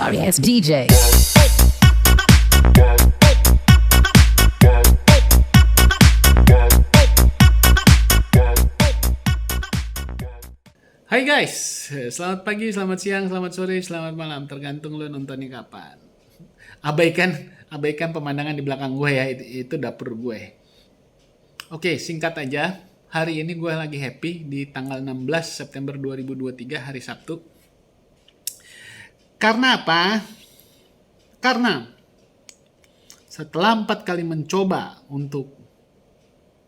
sorry ass DJ. Hai guys, selamat pagi, selamat siang, selamat sore, selamat malam, tergantung lo nontonnya kapan. Abaikan pemandangan di belakang gue ya, itu dapur gue. Oke, singkat aja, hari ini gue lagi happy di tanggal 16 September 2023, hari Sabtu. Karena apa? Karena setelah 4 kali mencoba untuk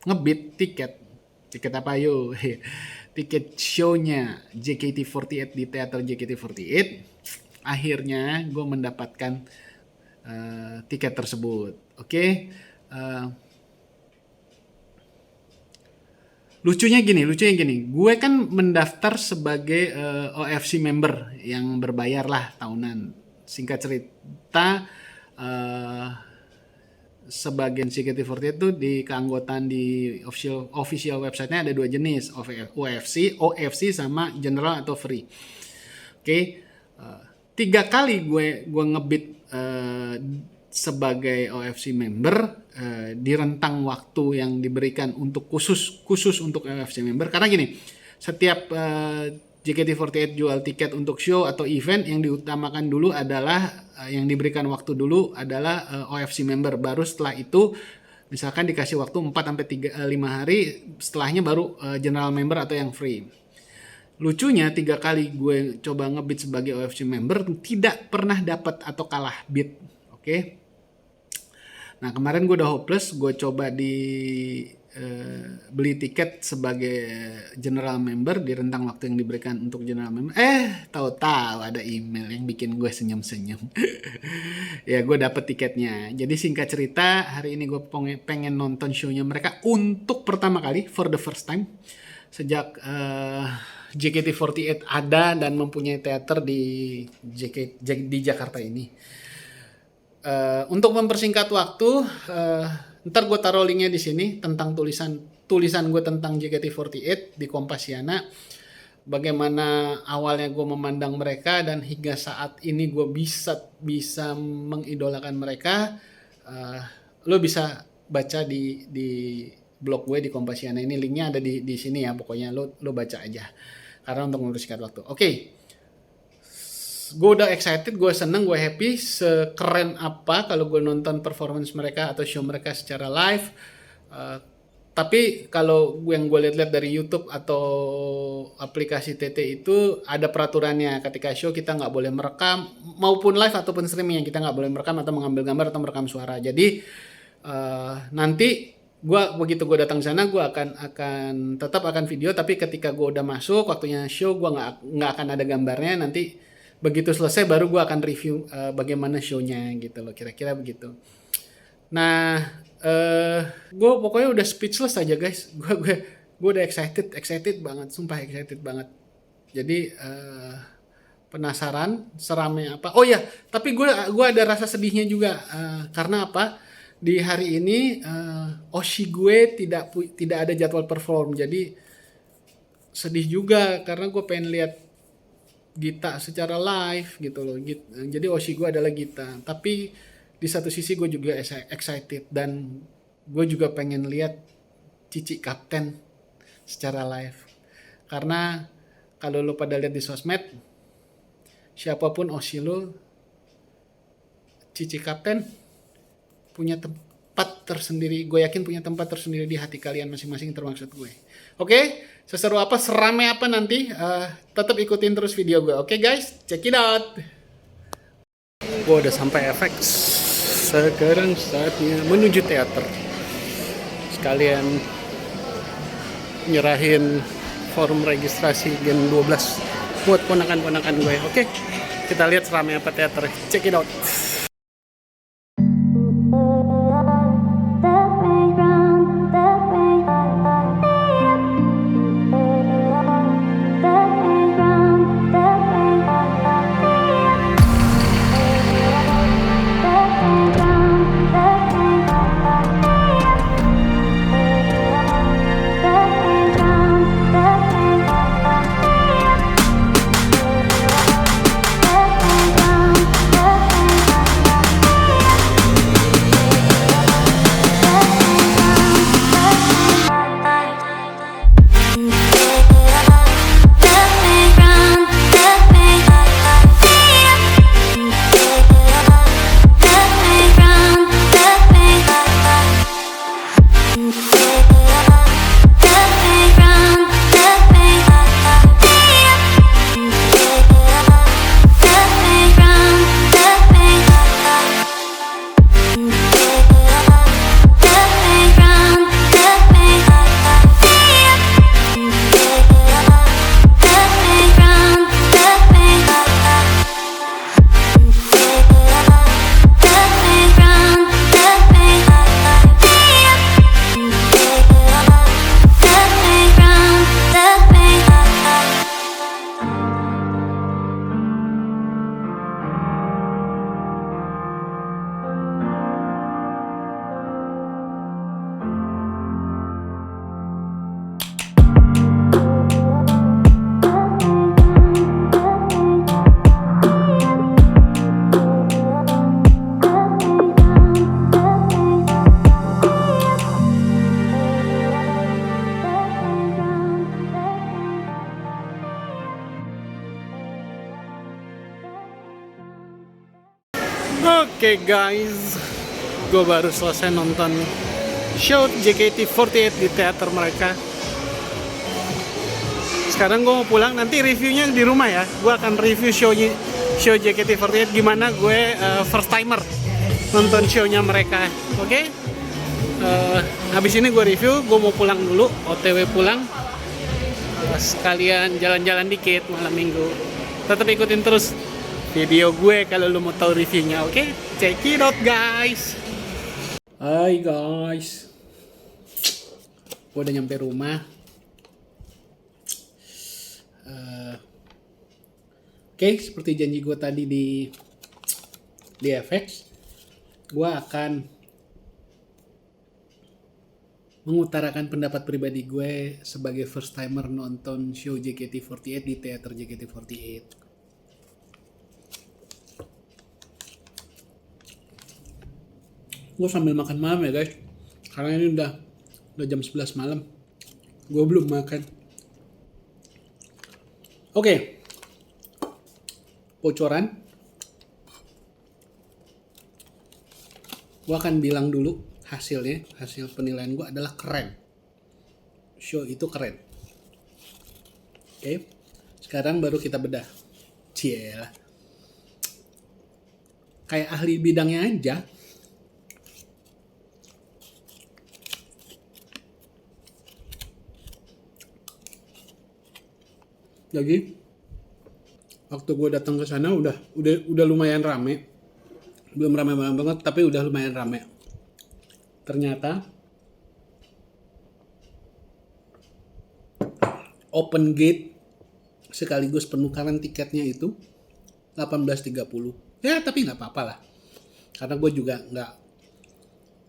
ngebit tiket apa yuk? Tiket show-nya JKT48 di teater JKT48, akhirnya gue mendapatkan tiket tersebut. Oke. Lucunya gini, gue kan mendaftar sebagai OFC member yang berbayar lah tahunan. Singkat cerita, sebagian JKT48 itu di keanggotaan di official website-nya ada 2 jenis, OFC sama general atau free. Oke. 3 kali gue ngebit sebagai OFC member di rentang waktu yang diberikan untuk khusus untuk OFC member, karena gini, setiap JKT48 jual tiket untuk show atau event, yang diutamakan dulu adalah yang diberikan waktu dulu adalah OFC member. Baru setelah itu misalkan dikasih waktu 4 sampai 5 hari, setelahnya baru general member atau yang free. Lucunya 3 kali gue coba ngebit sebagai OFC member tidak pernah dapat atau kalah bid. Oke. Nah, kemarin gue udah hopeless, gue coba beli tiket sebagai general member di rentang waktu yang diberikan untuk general member. Tahu-tahu ada email yang bikin gue senyum-senyum. Ya, gue dapet tiketnya. Jadi singkat cerita, hari ini gue pengen nonton show-nya mereka untuk pertama kali, for the first time, sejak JKT48 ada dan mempunyai teater di Jakarta ini. Untuk mempersingkat waktu, ntar gue taruh linknya di sini tentang tulisan gue tentang JKT48 di Kompasiana. Bagaimana awalnya gue memandang mereka dan hingga saat ini gue bisa mengidolakan mereka. Lo bisa baca di blog gue di Kompasiana ini, linknya ada di sini ya. Pokoknya lo baca aja karena untuk mempersingkat waktu. Oke. Gue udah excited, gue seneng, gue happy. Sekeren apa kalau gue nonton performance mereka atau show mereka secara live. Tapi kalau yang gue lihat dari YouTube atau aplikasi TT itu ada peraturannya. Ketika show kita nggak boleh merekam, maupun live ataupun streaming, kita nggak boleh merekam atau mengambil gambar atau merekam suara. Jadi nanti begitu gue datang sana, gue akan tetap akan video. Tapi ketika gue udah masuk waktunya show, gue nggak akan ada gambarnya. Nanti begitu selesai baru gue akan review bagaimana show-nya gitu loh, kira-kira begitu. Nah, gue pokoknya udah speechless aja guys. Gue udah excited banget, sumpah excited banget. Jadi penasaran seramai apa. Oh ya, tapi gue ada rasa sedihnya juga karena apa? Di hari ini Oshi gue tidak ada jadwal perform. Jadi sedih juga karena gue pengen lihat Gita secara live gitu loh. Jadi Oshi gue adalah Gita. Tapi di satu sisi gue juga excited dan gue juga pengen lihat Cici Kapten secara live. Karena kalau lo pada lihat di sosmed, siapapun Oshi lo, Cici Kapten punya tempat tersendiri. Gue yakin punya tempat tersendiri di hati kalian masing-masing, termaksud gue. Oke, seseru apa, seramai apa nanti, tetap ikutin terus video gue. Oke guys, check it out. Gue udah sampai FX. Sekarang saatnya menuju teater. Sekalian nyerahin form registrasi Gen 12 buat ponakan-ponakan gue. Oke, kita lihat seramai apa teater. Check it out. Oke guys, gue baru selesai nonton show JKT48 di teater mereka. Sekarang gue mau pulang, nanti reviewnya di rumah ya. Gue akan review show JKT48 gimana gue first timer nonton show-nya mereka. Oke? Habis ini gue review, gue mau pulang dulu, OTW pulang. Sekalian jalan-jalan dikit malam minggu. Tetap ikutin terus video gue kalau lu mau tahu reviewnya, oke? Check it out guys. Hai guys, gue udah nyampe rumah. Oke, seperti janji gue tadi di FX, gue akan mengutarakan pendapat pribadi gue sebagai first timer nonton show JKT48 di teater JKT48. Gue sambil makan malam ya guys, karena ini udah jam 11 malam, gue belum makan. Oke. Bocoran, gue akan bilang dulu hasilnya. Hasil penilaian gue adalah keren, show itu keren. Oke, sekarang baru kita bedah. Cielah, kayak ahli bidangnya aja. Jadi waktu gue datang ke sana udah lumayan rame, belum rame banget tapi udah lumayan rame. Ternyata open gate sekaligus penukaran tiketnya itu 18.30. Ya tapi nggak apa-apa lah, karena gue juga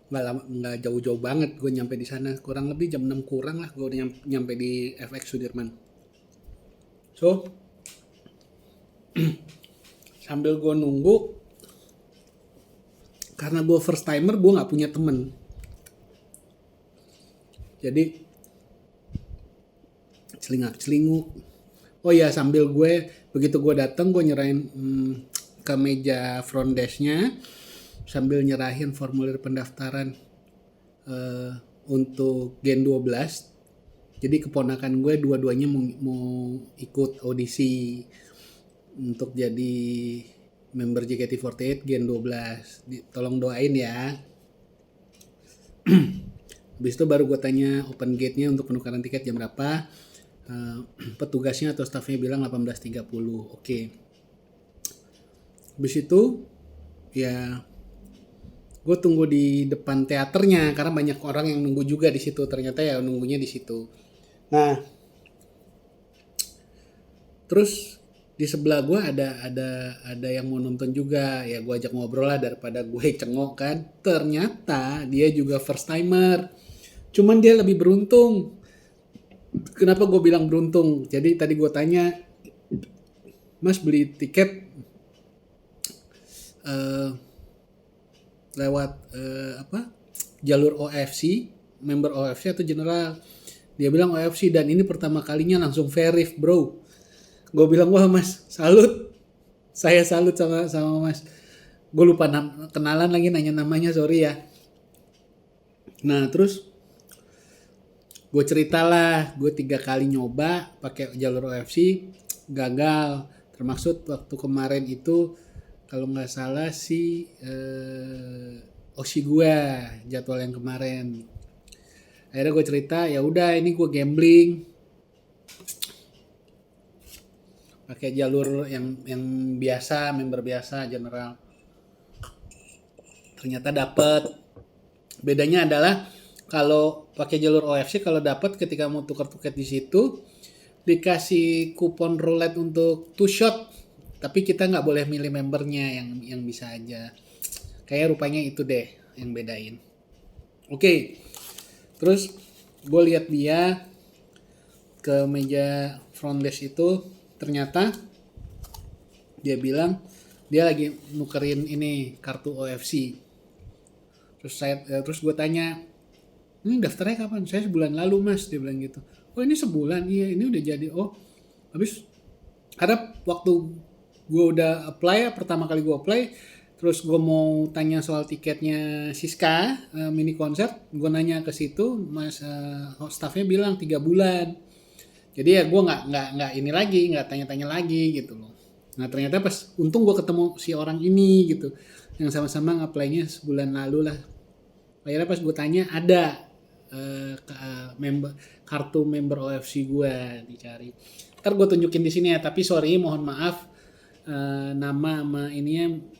nggak jauh-jauh banget. Gue nyampe di sana kurang lebih jam 6 kurang lah, gue udah nyampe di FX Sudirman. So, sambil gue nunggu, karena gue first timer, gue nggak punya temen. Jadi celingak-celinguk. Oh ya, sambil begitu gue datang, gue nyerahin ke meja front desk-nya, sambil nyerahin formulir pendaftaran untuk Gen 12. Jadi keponakan gue dua-duanya mau ikut audisi untuk jadi member JKT48 Gen 12. Tolong doain ya. Habis itu baru gue tanya open gate-nya untuk penukaran tiket jam berapa. Petugasnya atau staffnya bilang 18.30. Oke. Habis itu ya gue tunggu di depan teaternya karena banyak orang yang nunggu juga di situ. Ternyata ya nunggunya di situ. Nah, terus di sebelah gue ada yang mau nonton juga. Ya gue ajak ngobrol lah daripada gue cengok kan. Ternyata dia juga first timer. Cuman dia lebih beruntung. Kenapa gue bilang beruntung? Jadi tadi gue tanya, Mas beli tiket lewat jalur OFC, member OFC atau general? Dia bilang OFC dan ini pertama kalinya langsung verif bro. Gue bilang wah mas, salut. Saya salut sama mas. Gue lupa kenalan lagi, nanya namanya, sorry ya. Nah terus gue ceritalah, gue 3 kali nyoba pakai jalur OFC, gagal. Termasuk waktu kemarin itu kalau nggak salah si Oshi gue jadwal yang kemarin. Akhirnya gue cerita, ya udah ini gue gambling pakai jalur yang biasa, member biasa, general. Ternyata dapet. Bedanya adalah kalau pakai jalur OFC, kalau dapat ketika mau tukar tiket di situ dikasih kupon roulette untuk 2 shot, tapi kita nggak boleh milih membernya, yang bisa aja. Kayak rupanya itu deh yang bedain. Oke. Terus gue lihat dia ke meja front desk itu, ternyata dia bilang dia lagi nukerin ini kartu OFC. Terus gue tanya, ini daftarnya kapan? Saya sebulan lalu mas, dia bilang gitu. Oh ini sebulan, iya ini udah jadi. Oh habis, karena waktu gue udah apply, pertama kali gue apply Terus gue mau tanya soal tiketnya Siska mini konser, gue nanya ke situ, mas staffnya bilang 3 bulan. Jadi ya gue nggak ini lagi, nggak tanya-tanya lagi gitu loh. Nah ternyata pas untung gue ketemu si orang ini gitu, yang sama-sama ngapply-nya sebulan lalu lah. Akhirnya pas gue tanya ada member kartu member OFC gue dicari. Ntar gue tunjukin di sini ya, tapi sorry mohon maaf nama sama ininya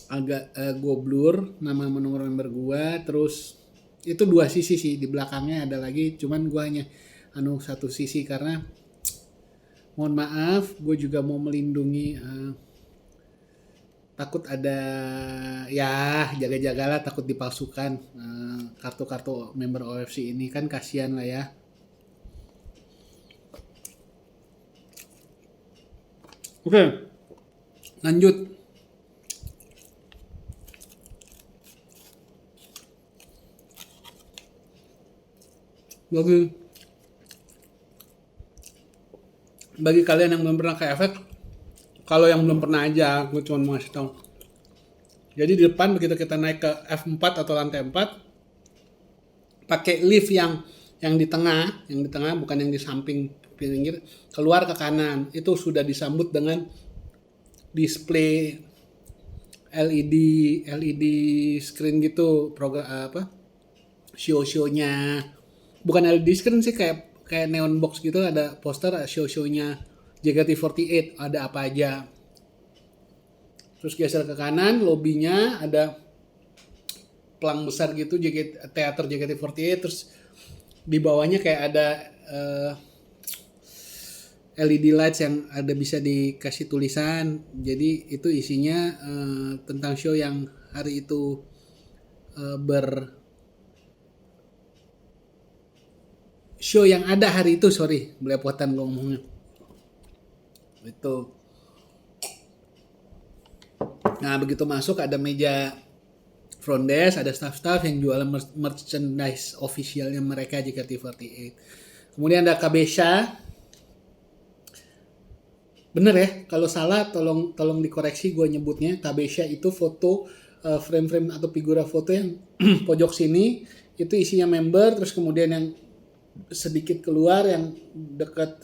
agak gue blur, nama sama nomor member gue. Terus itu 2 sisi sih, di belakangnya ada lagi, cuman gue hanya satu sisi karena mohon maaf, gue juga mau melindungi takut ada ya jaga-jagalah takut dipalsukan kartu-kartu member OFC ini, kan kasihan lah ya. Oke, lanjut. Bagi kalian yang belum pernah ke efek, kalau yang belum pernah aja, gue cuma mau ngasih tahu. Jadi di depan begitu kita naik ke F4 atau lantai 4, pakai lift yang di tengah, bukan yang di samping pinggir, keluar ke kanan, itu sudah disambut dengan display LED screen gitu, program show-nya. Bukan LED screen sih, kayak neon box gitu, ada poster show-nya JKT48 ada apa aja. Terus geser ke kanan, lobbynya ada pelang besar gitu, teater JKT48. Terus di bawahnya kayak ada LED lights yang ada bisa dikasih tulisan. Jadi itu isinya tentang show yang hari itu show yang ada hari itu, sorry, belepotan gue ngomongnya. Itu. Nah, begitu masuk ada meja front desk, ada staff-staff yang jualan merchandise officialnya mereka JKT48. Kemudian ada Kabesha. Bener ya, kalau salah tolong dikoreksi gue nyebutnya. Kabesha itu foto frame-frame atau figura foto yang pojok sini itu isinya member, terus kemudian yang sedikit keluar yang dekat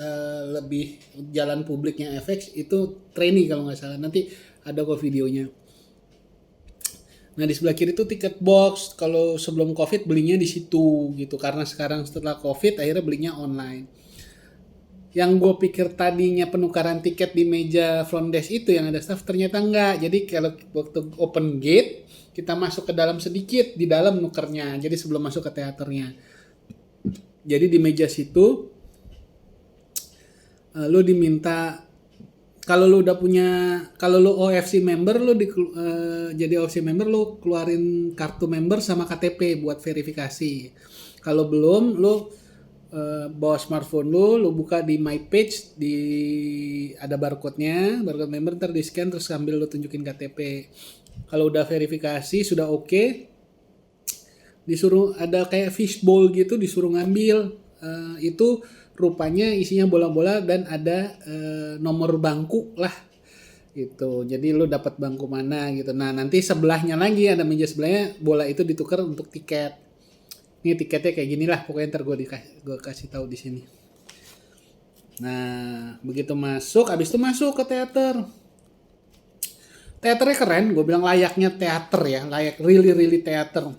lebih jalan publiknya FX itu trainee kalau nggak salah, nanti ada kok videonya. Nah di sebelah kiri itu tiket box, kalau sebelum COVID belinya di situ gitu, karena sekarang setelah COVID akhirnya belinya online. Yang gue pikir tadinya penukaran tiket di meja front desk itu yang ada staff, ternyata enggak. Jadi kalau waktu open gate kita masuk ke dalam sedikit, di dalam nukernya, jadi sebelum masuk ke teaternya. Jadi di meja situ lu diminta, kalau lu udah punya, kalau lu OFC member, lu jadi OFC member lu keluarin kartu member sama KTP buat verifikasi. Kalau belum, lu bawa smartphone lu buka di my page, ada barcode-nya, barcode member, ntar di scan terus sambil lu tunjukin KTP. Kalau udah verifikasi sudah oke, disuruh ada kayak fishbowl gitu, disuruh ngambil. Itu rupanya isinya bola-bola dan ada nomor bangku lah gitu. Jadi lu dapat bangku mana gitu. Nah nanti sebelahnya lagi ada meja sebelahnya, bola itu ditukar untuk tiket. Ini tiketnya kayak gini lah pokoknya, ntar gue kasih tahu di sini. Nah begitu masuk, abis itu masuk ke teater. Teaternya keren, gue bilang layaknya teater ya, layak really teater.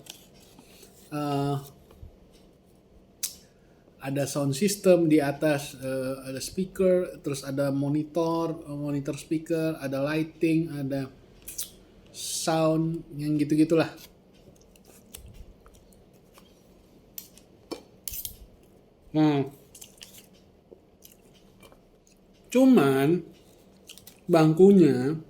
Ada sound system di atas, ada speaker, terus ada monitor speaker, ada lighting, ada sound yang gitu-gitulah. Nah, cuman bangkunya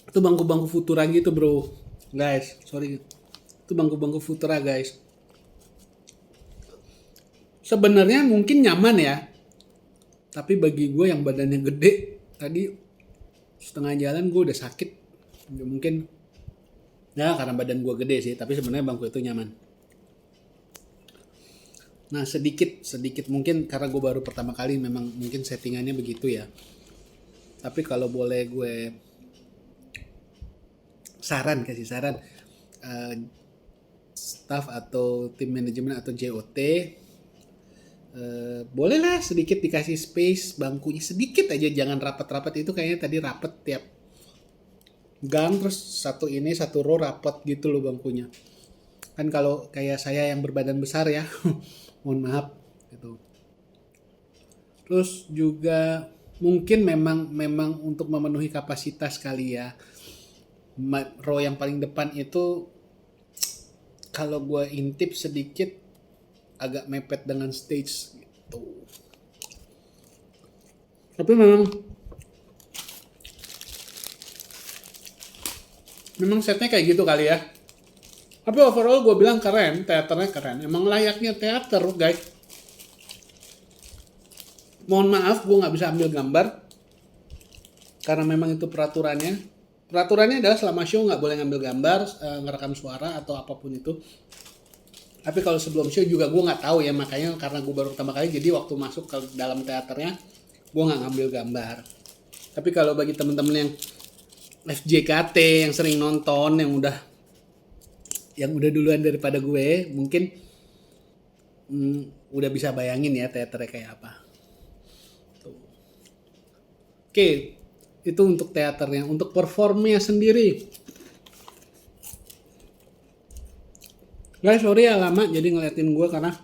itu bangku-bangku Futura gitu bro, guys, sorry, itu bangku-bangku Futura guys. Sebenarnya mungkin nyaman ya, tapi bagi gue yang badannya gede, tadi setengah jalan gue udah sakit. Mungkin ya karena badan gue gede sih, tapi sebenarnya bangku itu nyaman. Nah sedikit mungkin karena gue baru pertama kali, memang mungkin settingannya begitu ya. Tapi kalau boleh gue kasih saran, eh, staff atau tim manajemen atau JOT, bolehlah sedikit dikasih space bangkunya sedikit aja, jangan rapat-rapat. Itu kayaknya tadi rapat tiap gang, terus satu row rapat gitu loh bangkunya. Kan kalau kayak saya yang berbadan besar ya, mohon maaf gitu. Terus juga mungkin memang untuk memenuhi kapasitas kali ya, row yang paling depan itu kalau gue intip sedikit agak mepet dengan stage gitu. Tapi memang setnya kayak gitu kali ya. Tapi overall gue bilang keren, teaternya keren. Emang layaknya teater guys. Mohon maaf gue nggak bisa ambil gambar karena memang itu peraturannya. Peraturannya adalah selama show nggak boleh ngambil gambar, ngerekam suara atau apapun itu. Tapi kalau sebelum show juga gue nggak tahu ya, makanya karena gue baru pertama kali, jadi waktu masuk ke dalam teaternya gue nggak ngambil gambar. Tapi kalau bagi temen-temen yang FJKT yang sering nonton, yang udah duluan daripada gue, mungkin udah bisa bayangin ya teaternya kayak apa. Tuh. Oke, itu untuk teaternya. Untuk performnya sendiri, guys, sorry ya lama jadi ngeliatin gue karena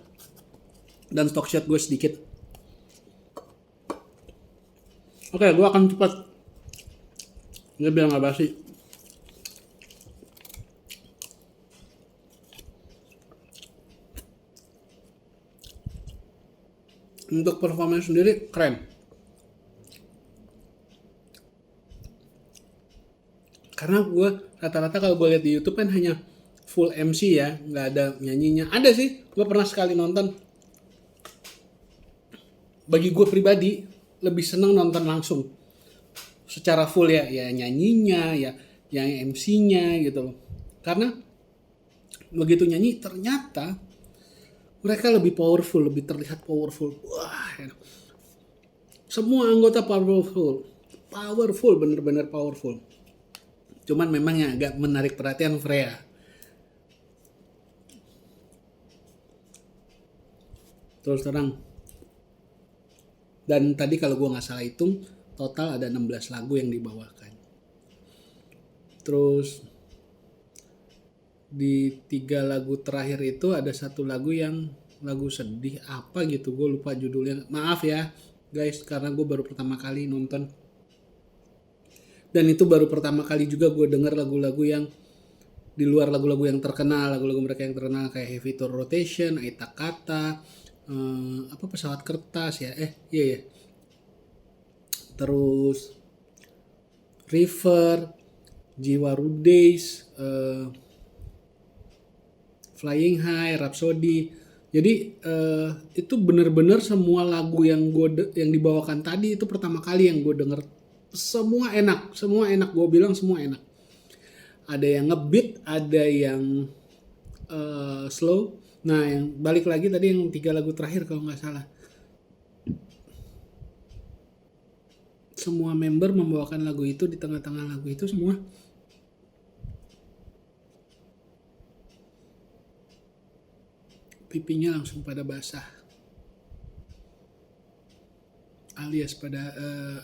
dan stock shot gue sedikit. Oke, gue akan cepat. Dia bilang gak basi. Untuk performanya sendiri keren. Karena gue rata-rata kalau gue lihat di YouTube kan hanya full MC ya, nggak ada nyanyinya. Ada sih, gue pernah sekali nonton. Bagi gue pribadi lebih seneng nonton langsung secara full ya nyanyinya ya, yang MC-nya gitu loh. Karena begitu nyanyi ternyata mereka lebih powerful, lebih terlihat powerful. Wah, ya. Semua anggota powerful, bener-bener powerful. Cuman memang yang agak menarik perhatian Freya. Terus terang. Dan tadi kalau gue nggak salah hitung, total ada 16 lagu yang dibawakan. Terus di 3 lagu terakhir itu ada satu lagu yang lagu sedih apa gitu, gue lupa judulnya. Maaf ya guys, karena gue baru pertama kali nonton. Dan itu baru pertama kali juga gue denger lagu-lagu yang di luar lagu-lagu yang terkenal, lagu-lagu mereka yang terkenal kayak Heavy Tour Rotation, Aita Kata, apa pesawat kertas ya, iya ya. Terus River, Jiwa Rudays, Flying High, Rhapsody. Jadi itu bener-bener semua lagu yang dibawakan tadi itu pertama kali yang gue denger. Semua enak, gue bilang semua enak. Ada yang ngebeat, ada yang slow. Nah, yang balik lagi tadi yang 3 lagu terakhir kalau nggak salah. Semua member membawakan lagu itu, di tengah-tengah lagu itu semua pipinya langsung pada basah. Alias pada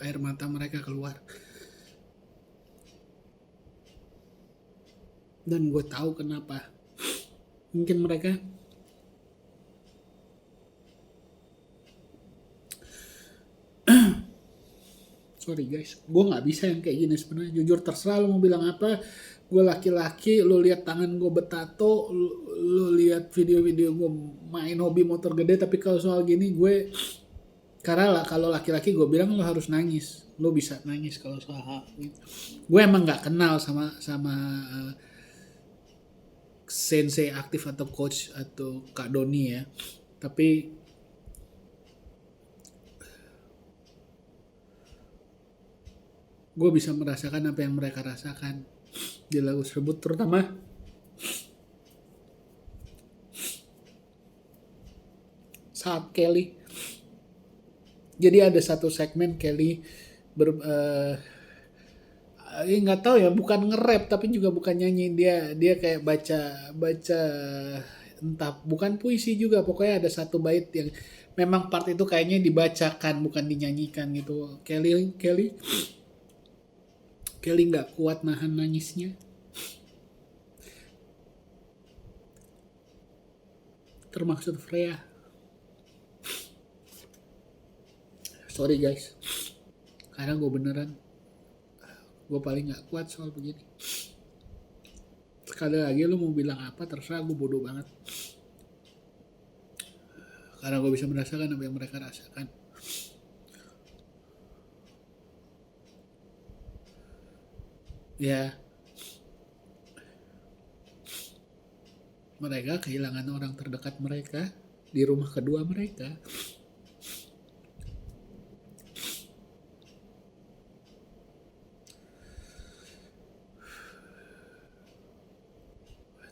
air mata mereka keluar. Dan gue tahu kenapa. Mungkin mereka sorry guys, gue nggak bisa yang kayak gini sebenarnya. Jujur terserah lo mau bilang apa. Gue laki-laki, lo lihat tangan gue betato, lo lihat video-video gue main hobi motor gede. Tapi kalau soal gini gue, karena kalau laki-laki gue bilang lo harus nangis. Lo bisa nangis kalau soal hal gitu. Gue emang nggak kenal sama sensei aktif atau coach atau Kak Doni ya. Tapi gue bisa merasakan apa yang mereka rasakan di lagu tersebut, terutama saat Kelly. Jadi ada satu segmen Kelly ber, nggak tahu ya, bukan nge-rap tapi juga bukan nyanyi, dia kayak baca baca entah, bukan puisi juga, pokoknya ada satu bait yang memang part itu kayaknya dibacakan bukan dinyanyikan gitu. Kelly nggak kuat nahan nangisnya, termaksud Freya. Sorry guys, karena gue paling nggak kuat soal begini. Sekali lagi lu mau bilang apa terserah, gue bodoh banget, karena gue bisa merasakan apa yang mereka rasakan. Ya, mereka kehilangan orang terdekat mereka di rumah kedua mereka.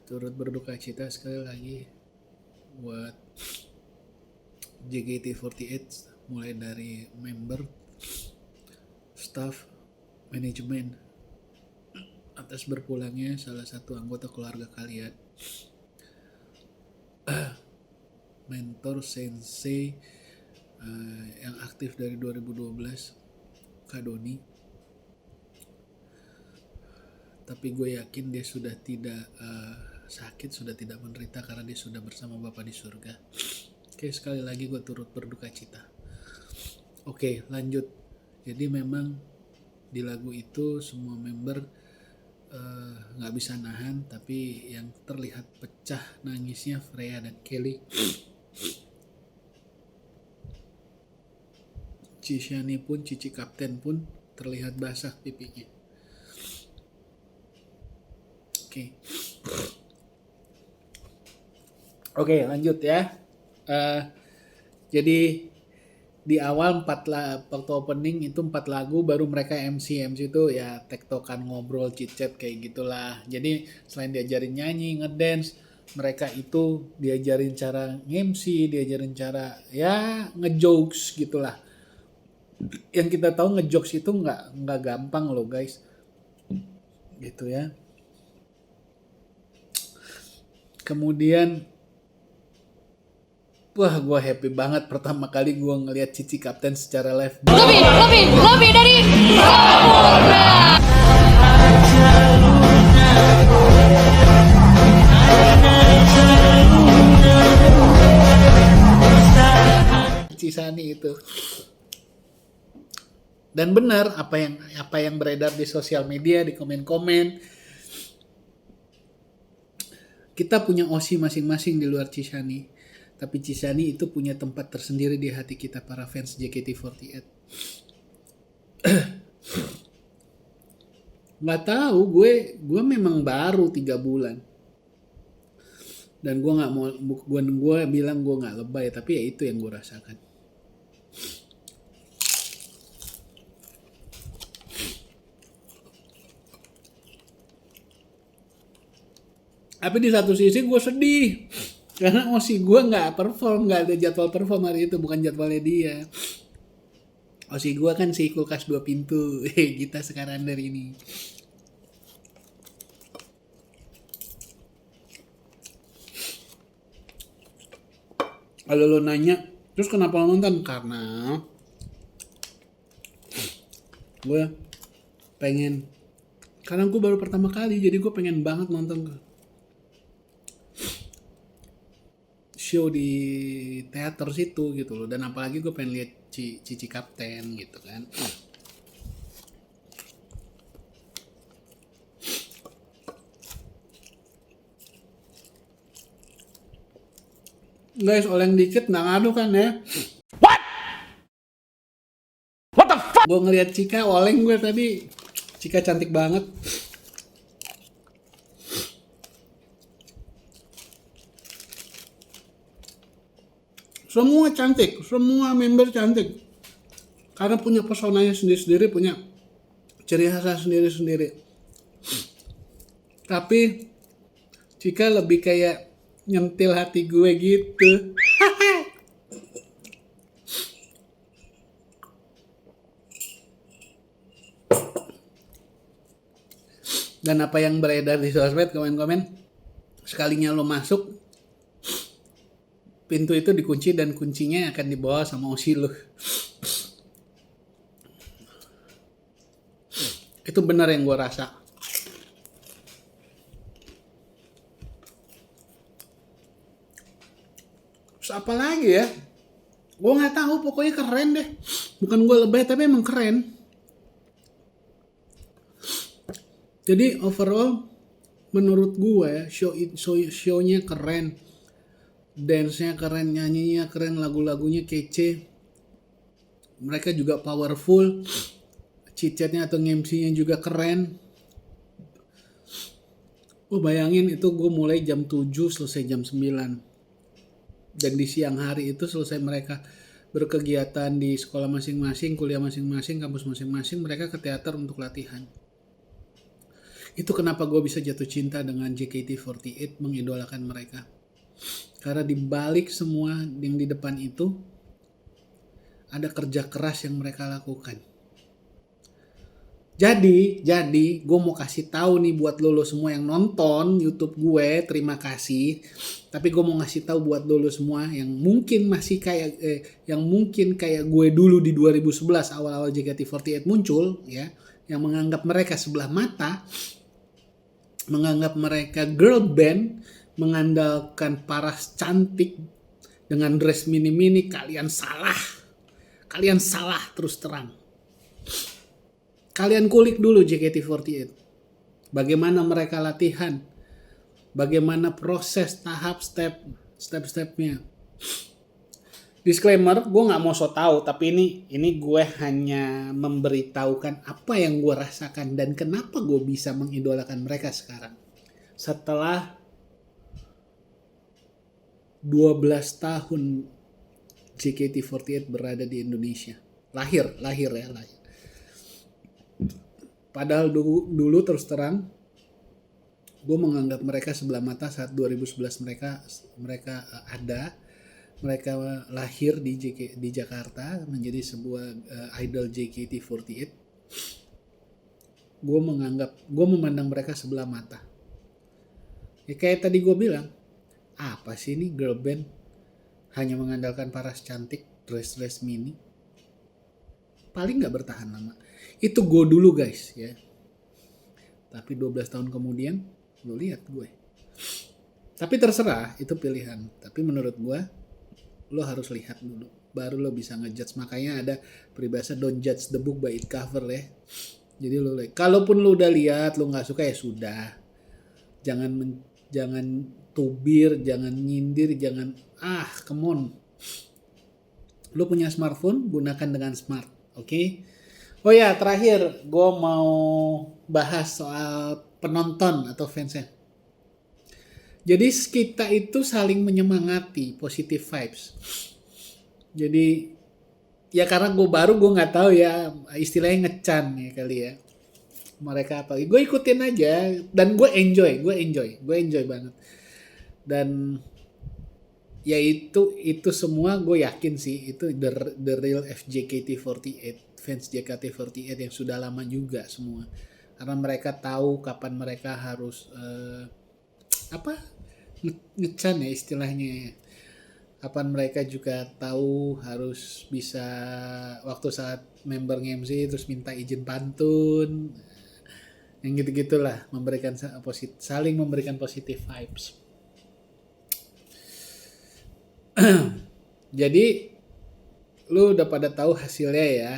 Turut berduka cita sekali lagi buat JKT48, mulai dari member, staff, manajemen, atas berpulangnya salah satu anggota keluarga kalian, mentor sensei yang aktif dari 2012, Kak Doni. Tapi gue yakin dia sudah tidak sakit, sudah tidak menderita karena dia sudah bersama Bapa di surga. Oke, sekali lagi gue turut berduka cita. Oke, lanjut. Jadi memang di lagu itu semua member nggak bisa nahan, tapi yang terlihat pecah nangisnya Freya dan Kelly. Cici pun, Cici Kapten pun terlihat basah pipinya. Oke, lanjut ya. Jadi di awal waktu opening itu 4 lagu, baru mereka MC itu ya tektokan, ngobrol, chit-chat kayak gitulah. Jadi selain diajarin nyanyi, ngedance, mereka itu diajarin cara MC, diajarin cara ya ngejokes gitulah. Yang kita tahu ngejokes itu nggak gampang loh guys, gitu ya. Kemudian wah, gue happy banget pertama kali gue ngeliat Cici Kapten secara live. Lebih dari sempurna. Cisani itu. Dan benar apa yang beredar di sosial media, di komen-komen. Kita punya OSI masing-masing di luar Cisani. Tapi Cisani itu punya tempat tersendiri di hati kita para fans JKT48. Nggak tahu, gue memang baru 3 bulan. Dan gue bilang gue nggak lebay, tapi ya itu yang gue rasakan. Tapi di satu sisi gue sedih. Karena OSI gue nggak ada jadwal perform hari itu, bukan jadwalnya dia. OSI gue kan si kulkas 2 pintu, kita sekarang dari ini. Kalau lo nanya, terus kenapa lo nonton? Karena gue pengen, karena gue baru pertama kali, jadi gue pengen banget nonton show di teater situ gitu loh. Dan apalagi gue pengen lihat Cici Kapten gitu kan. Guys, oleng dikit nggak ngaruh kan ya? What the fuck? Gue ngeliat Cika oleng gue tadi. Cika cantik banget. Semua cantik, semua member cantik. Karena punya pesonanya sendiri-sendiri, punya ciri khasnya sendiri-sendiri. Tapi Cika lebih kayak nyentil hati gue gitu. Dan apa yang beredar di sosmed, komen-komen, sekalinya lo masuk, pintu itu dikunci dan kuncinya akan dibawa sama osi lo. Itu benar yang gue rasa. Terus apa lagi ya? Gue nggak tahu, pokoknya keren deh. Bukan gue lebay, tapi emang keren. Jadi overall, menurut gue show-nya keren, dance-nya keren, nyanyinya keren, lagu-lagunya kece. Mereka juga powerful, chit-chatnya atau MC-nya juga keren. Gue bayangin itu gue mulai jam 7 selesai jam 9. Dan di siang hari itu selesai mereka berkegiatan di sekolah masing-masing, kuliah masing-masing, kampus masing-masing, mereka ke teater untuk latihan. Itu kenapa gue bisa jatuh cinta dengan JKT48, mengidolakan mereka. Karena di balik semua yang di depan itu ada kerja keras yang mereka lakukan. Jadi gue mau kasih tahu nih buat lo semua yang nonton YouTube gue, terima kasih. Tapi gue mau ngasih tahu buat lo semua yang mungkin masih kayak gue dulu di 2011 awal-awal JKT48 muncul ya, yang menganggap mereka sebelah mata, menganggap mereka girl band, mengandalkan paras cantik dengan dress mini-mini. Kalian salah terus terang. Kalian kulik dulu JKT48, bagaimana mereka latihan, bagaimana proses step-stepnya. Disclaimer, gue nggak mau so tahu, tapi ini gue hanya memberitahukan apa yang gue rasakan dan kenapa gue bisa mengidolakan mereka sekarang. Setelah 12 tahun JKT48 berada di Indonesia, lahir. Padahal dulu terus terang gue menganggap mereka sebelah mata saat 2011 mereka lahir di Jakarta menjadi sebuah idol JKT48. Gue memandang mereka sebelah mata. Ya kayak tadi gue bilang, apa sih ini girl band hanya mengandalkan paras cantik, dress mini, paling nggak bertahan lama. Itu gue dulu guys ya. Tapi 12 tahun kemudian lo lihat gue. Tapi terserah, itu pilihan. Tapi menurut gue lo harus lihat dulu, baru lo bisa ngejudge. Makanya ada peribahasa don't judge the book by its cover ya. Jadi lo kalaupun lo udah lihat lo nggak suka ya sudah, jangan tubir, jangan nyindir, jangan come on. Lo punya smartphone, gunakan dengan smart, oke? Oh ya, terakhir gue mau bahas soal penonton atau fansnya. Jadi kita itu saling menyemangati, positive vibes. Jadi ya karena gue nggak tahu ya istilahnya ngecan ya kali ya. Mereka apa? Gue ikutin aja dan gue enjoy banget. Dan ya itu semua gue yakin sih itu the real FJKT48, fans JKT48 yang sudah lama juga semua. Karena mereka tahu kapan mereka harus ngecan ya istilahnya. Kapan mereka juga tahu harus bisa waktu saat member MC terus minta izin pantun. Yang gitu-gitulah, saling memberikan positive vibes. Jadi lu udah pada tahu hasilnya ya.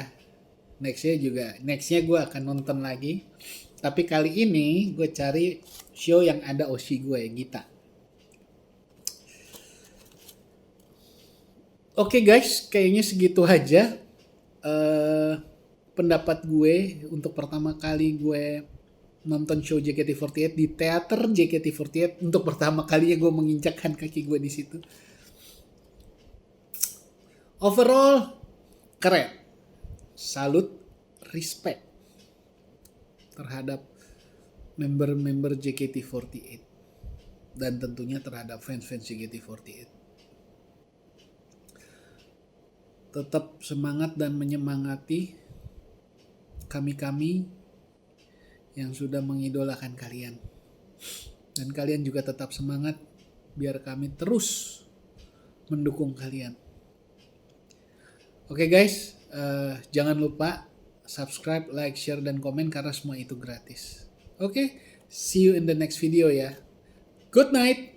Nextnya gue akan nonton lagi. Tapi kali ini gue cari show yang ada Oshi gue, Gita. Oke guys, kayaknya segitu aja pendapat gue untuk pertama kali gue nonton show JKT48 di teater JKT48. Untuk pertama kalinya gue menginjakkan kaki gue di situ. Overall keren, salut, respect terhadap member-member JKT48 dan tentunya terhadap fans-fans JKT48. Tetap semangat dan menyemangati kami yang sudah mengidolakan kalian. Dan kalian juga tetap semangat biar kami terus mendukung kalian. Oke guys, jangan lupa subscribe, like, share, dan komen karena semua itu gratis. Oke, see you in the next video ya. Good night.